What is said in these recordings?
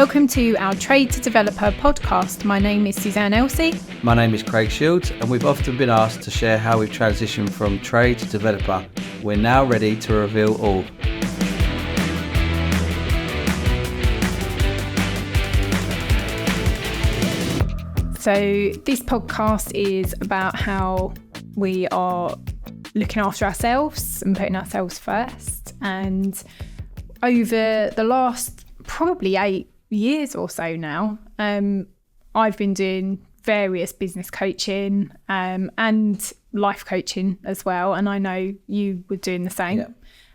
Welcome to our Trade to Developer podcast. My name is Suzanne Elsey. My name is Craig Shields, and we've often been asked to share how we've transitioned from trade to developer. We're now ready to reveal all. So this podcast is about how we are looking after ourselves and putting ourselves first. And over the last probably 8 years or so now, I've been doing various business coaching and life coaching as well. And I know you were doing the same. Yeah.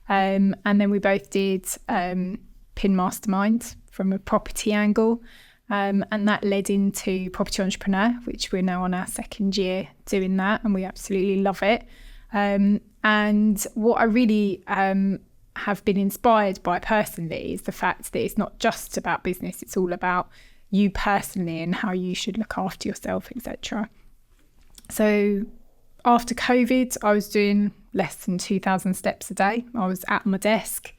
And then we both did PIN Mastermind from a property angle. And that led into Property Entrepreneur, which we're now on our second year doing that, and we absolutely love it. And what I really have been inspired by personally is the fact that it's not just about business, it's all about you personally and how you should look after yourself, etc. So after COVID, I was doing less than 2,000 steps a day. I was at my desk,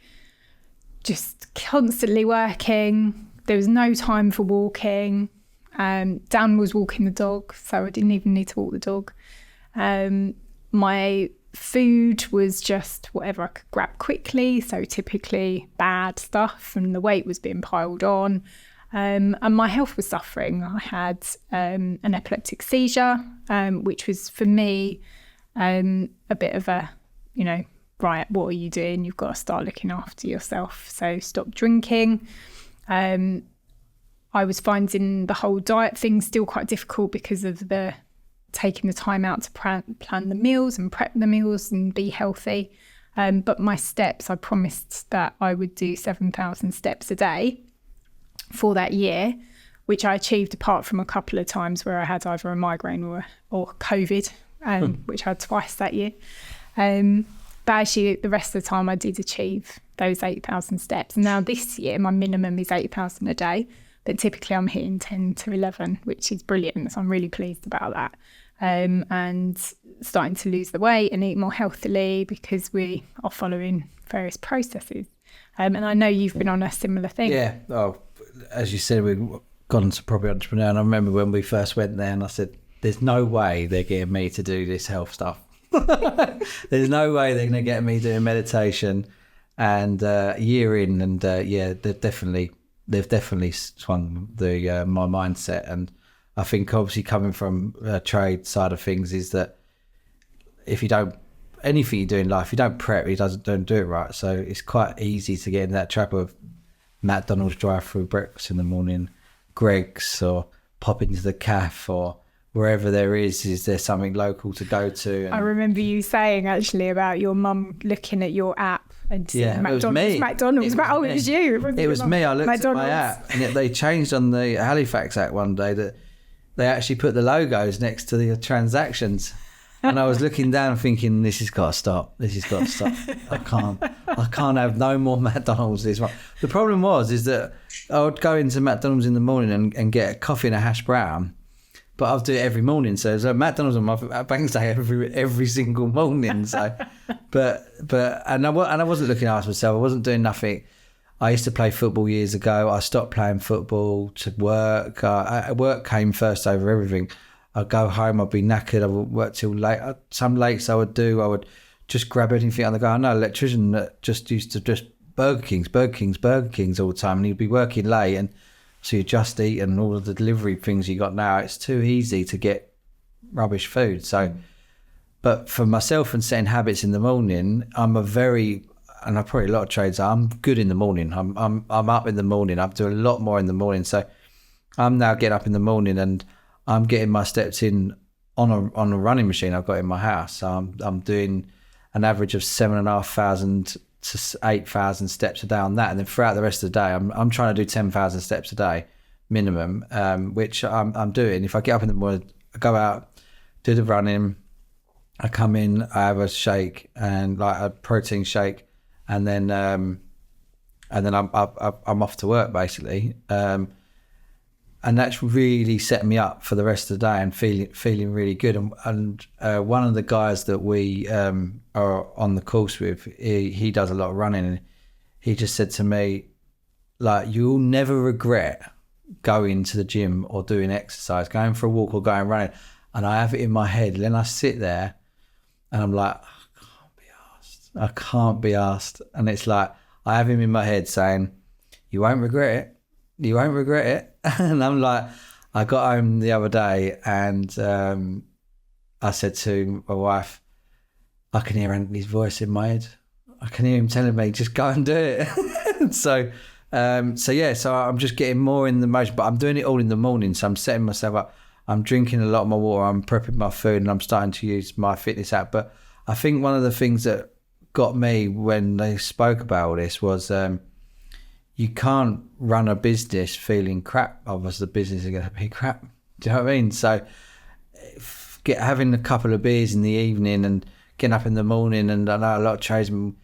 just constantly working. There was no time for walking. Dan was walking the dog, so I didn't even need to walk the dog. My food was just whatever I could grab quickly, so typically bad stuff, and the weight was being piled on. And my health was suffering. I had an epileptic seizure, which was for me a bit of a, right, what are you doing? You've got to start looking after yourself. So stop drinking. I was finding the whole diet thing still quite difficult because of the taking the time out to plan the meals and prep the meals and be healthy. But my steps, I promised that I would do 7,000 steps a day for that year, which I achieved apart from a couple of times where I had either a migraine or COVID, which I had twice that year. But actually the rest of the time I did achieve those 8,000 steps. And now this year, my minimum is 8,000 a day, but typically I'm hitting 10 to 11, which is brilliant. So I'm really pleased about that. And starting to lose the weight and eat more healthily because we are following various processes. And I know you've been on a similar thing. Yeah. Oh, as you said, we've gone to Property Entrepreneur, and I remember when we first went there and I said, there's no way they're getting me to do this health stuff. There's no way they're going to get me doing meditation. And a year in, and they've definitely swung the my mindset. And I think obviously coming from a trade side of things is that if you don't, anything you do in life, you don't prep, don't do it right. So it's quite easy to get in that trap of McDonald's drive-thru breakfast in the morning, Greg's, or pop into the cafe, or wherever there is there something local to go to. And I remember you saying actually about your mum looking at your app and seeing McDonald's. It was you. It was me. I looked at my app, and they changed on the Halifax app one day that they actually put the logos next to the transactions. And I was looking down thinking, this has got to stop. I can't have no more McDonald's this one. The problem is that I would go into McDonald's in the morning and get a coffee and a hash brown, but I'll do it every morning. So there's a McDonald's on my bank day every single morning. So, and I wasn't looking after myself. I wasn't doing nothing. I used to play football years ago. I stopped playing football to work. Work came first over everything. I'd go home, I'd be knackered, I would work till late. Some lates I would just grab anything on the go. I know an electrician that just used to just Burger Kings all the time, and he'd be working late, and so you just eat, and all of the delivery things you got now, it's too easy to get rubbish food. So, but for myself and setting habits in the morning, and I probably a lot of trades I'm good in the morning. I'm up in the morning. I do a lot more in the morning. So I'm now getting up in the morning and I'm getting my steps in on a running machine I've got in my house. So I'm doing an average of 7,500 to 8,000 steps a day on that, and then throughout the rest of the day, I'm trying to do 10,000 steps a day minimum, which I'm doing. If I get up in the morning, I go out, do the running, I come in, I have a shake and like a protein shake, and then I'm off to work basically. And that's really set me up for the rest of the day and feeling really good. And one of the guys that we are on the course with, he does a lot of running, and he just said to me, like you'll never regret going to the gym or doing exercise, going for a walk or going running. And I have it in my head. Then I sit there and I'm like, I can't be asked. And it's like, I have him in my head saying, you won't regret it. You won't regret it. And I'm like, I got home the other day and I said to my wife, I can hear Anthony's voice in my head. I can hear him telling me, just go and do it. So I'm just getting more in the motion, but I'm doing it all in the morning. So I'm setting myself up. I'm drinking a lot of my water. I'm prepping my food and I'm starting to use my fitness app. But I think one of the things that got me when they spoke about all this was you can't run a business feeling crap. Obviously, the business is going to be crap. Do you know what I mean? So having a couple of beers in the evening and getting up in the morning, and I know a lot of tradesmen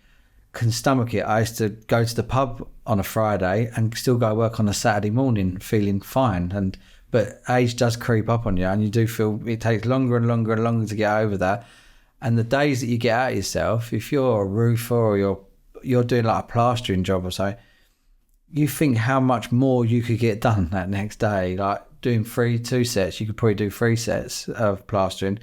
can stomach it. I used to go to the pub on a Friday and still go work on a Saturday morning feeling fine. But age does creep up on you, and you do feel it takes longer and longer and longer to get over that. And the days that you get out of yourself, if you're a roofer or you're doing like a plastering job or so, you think how much more you could get done that next day. Like doing 2 sets, you could probably do 3 sets of plastering.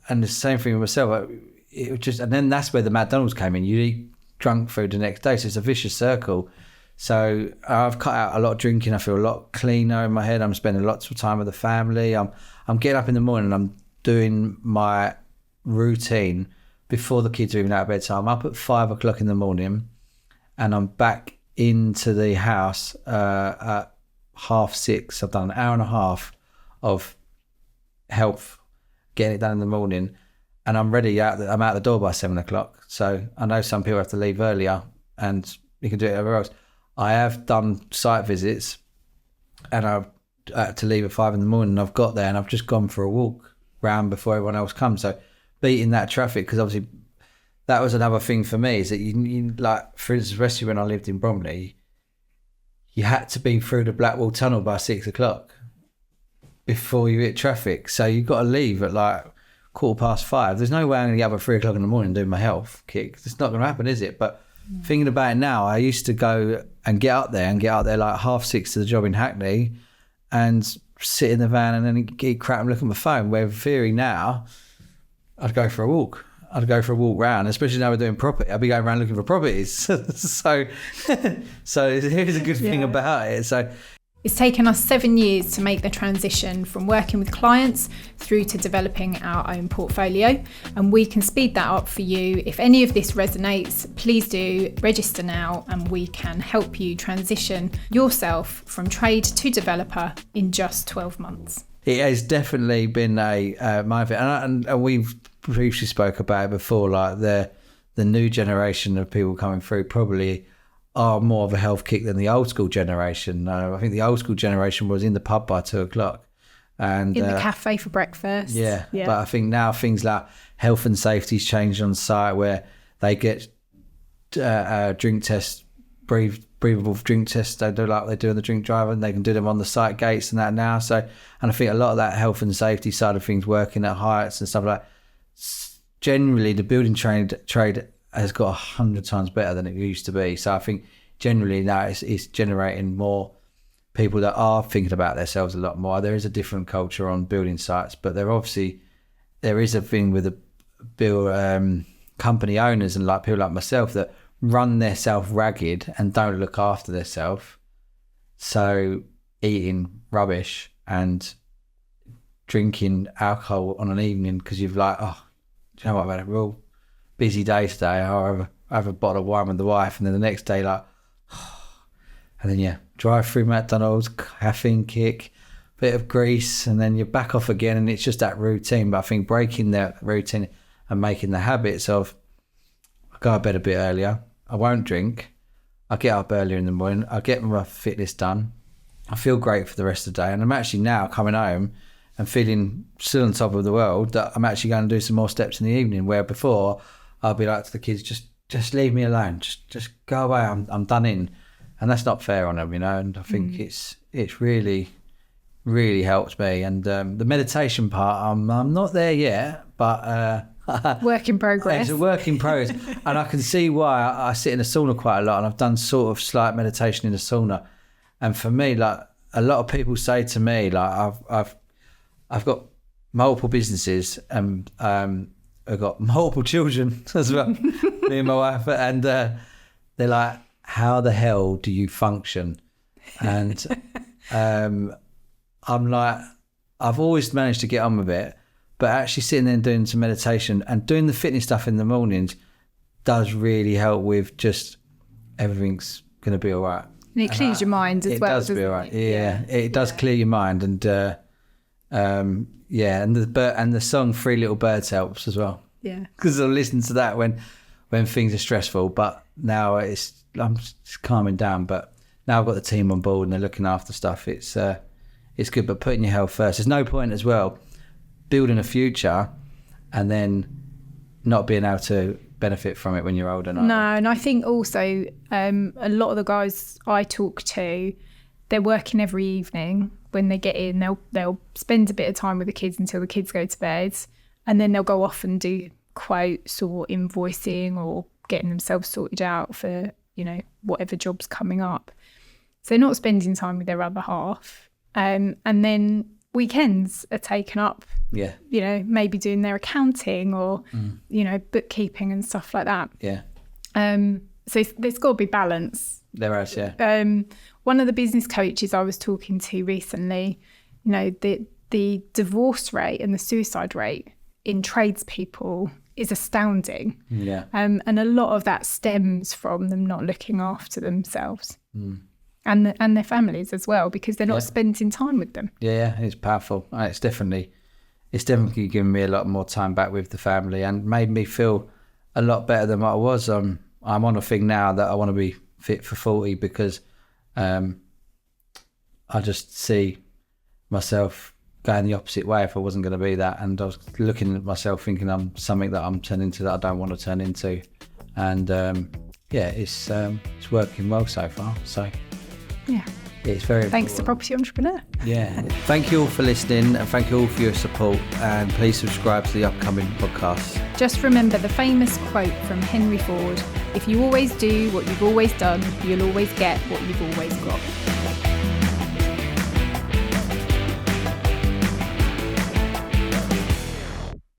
And the same thing with myself. It was just, and then that's where the McDonald's came in. You eat drunk food the next day, so it's a vicious circle. So I've cut out a lot of drinking. I feel a lot cleaner in my head. I'm spending lots of time with the family. I'm getting up in the morning and I'm doing my routine before the kids are even out of bed. So I'm up at 5 o'clock in the morning and I'm back into the house at 6:30. I've done an hour and a half of health, getting it done in the morning, and I'm ready. I'm out the door by 7 o'clock. So I know some people have to leave earlier and you can do it everywhere else. I have done site visits and I've had to leave at 5 in the morning. I've got there and I've just gone for a walk round before everyone else comes. So beating that traffic, because obviously that was another thing for me, is that you like, for instance, especially when I lived in Bromley, you had to be through the Blackwall Tunnel by 6 o'clock before you hit traffic. So you've got to leave at like 5:15. There's no way I'm going to get up at 3 o'clock in the morning and do my health kick. It's not going to happen, is it? But thinking about it now, I used to go and get up there like 6:30 to the job in Hackney and sit in the van and then eat crap and look at my phone. Where in theory now, I'd go for a walk. I'd go for a walk round, especially now we're doing property. I'd be going around looking for properties. so here's a good thing about it. So it's taken us 7 years to make the transition from working with clients through to developing our own portfolio, and we can speed that up for you. If any of this resonates, please do register now and we can help you transition yourself from trade to developer in just 12 months. It has definitely been my thing, and we've briefly spoke about it before, like the new generation of people coming through probably are more of a health kick than the old school generation. I think the old school generation was in the pub by 2 o'clock. And in the cafe for breakfast. Yeah. But I think now things like health and safety's changed on site, where they get drink tests, breathable drink tests. They do like they do on the drink driver, and they can do them on the site gates and that now. So, and I think a lot of that health and safety side of things, working at heights and stuff like that, generally the building trade has got 100 times better than it used to be. So I think generally now it's generating more people that are thinking about themselves a lot more. There is a different culture on building sites, but there is a thing with the company owners and like people like myself that run themselves ragged and don't look after themselves. So eating rubbish and drinking alcohol on an evening because you've like, do you know what, I've had a real busy day today. I'll have a bottle of wine with the wife, and then the next day like, and then drive through McDonald's, caffeine kick, bit of grease, and then you're back off again, and it's just that routine. But I think breaking that routine and making the habits of, I go to bed a bit earlier, I won't drink, I get up earlier in the morning, I get my fitness done, I feel great for the rest of the day, and I'm actually now coming home and feeling still on top of the world, that I'm actually going to do some more steps in the evening, where before I'll be like to the kids, just leave me alone, just go away, I'm done in. And that's not fair on them, and I think it's really, really helped me. And the meditation part, I'm not there yet, but Work in progress. It's a work in progress. And I can see why. I sit in a sauna quite a lot, and I've done sort of slight meditation in the sauna. And for me, like, a lot of people say to me, like, I've got multiple businesses and I've got multiple children as well, me and my wife, and they're like, how the hell do you function? And I'm like, I've always managed to get on with it, but actually sitting there and doing some meditation and doing the fitness stuff in the mornings does really help with just everything's going to be all right. And it clears your mind as well. It does be all right. Yeah, it does clear your mind. And and the song Three Little Birds helps as well. Yeah. Because I listen to that when things are stressful, but now I'm just calming down. But now I've got the team on board and they're looking after stuff. It's good, but putting your health first. There's no point as well building a future and then not being able to benefit from it when you're older. No, and I think also a lot of the guys I talk to, they're working every evening. When they get in, they'll spend a bit of time with the kids until the kids go to bed, and then they'll go off and do quotes or invoicing or getting themselves sorted out for, you know, whatever job's coming up. So they're not spending time with their other half. And then weekends are taken up, you know, maybe doing their accounting or, you know, bookkeeping and stuff like that. Yeah. So there's got to be balance. There is, yeah. One of the business coaches I was talking to recently, you know, the divorce rate and the suicide rate in tradespeople is astounding. Yeah. And a lot of that stems from them not looking after themselves. And their families as well, because they're not spending time with them. Yeah, it's powerful. It's definitely given me a lot more time back with the family and made me feel a lot better than what I was. I'm on a thing now that I want to be fit for 40 because I just see myself going the opposite way if I wasn't going to be that. And I was looking at myself thinking I'm something that I'm turning into that I don't want to turn into. And it's working well so far. So yeah, it's very thanks to Property Entrepreneur. Yeah, thank you all for listening and thank you all for your support, and please subscribe to the upcoming podcast. Just remember the famous quote from Henry Ford: if you always do what you've always done, you'll always get what you've always got.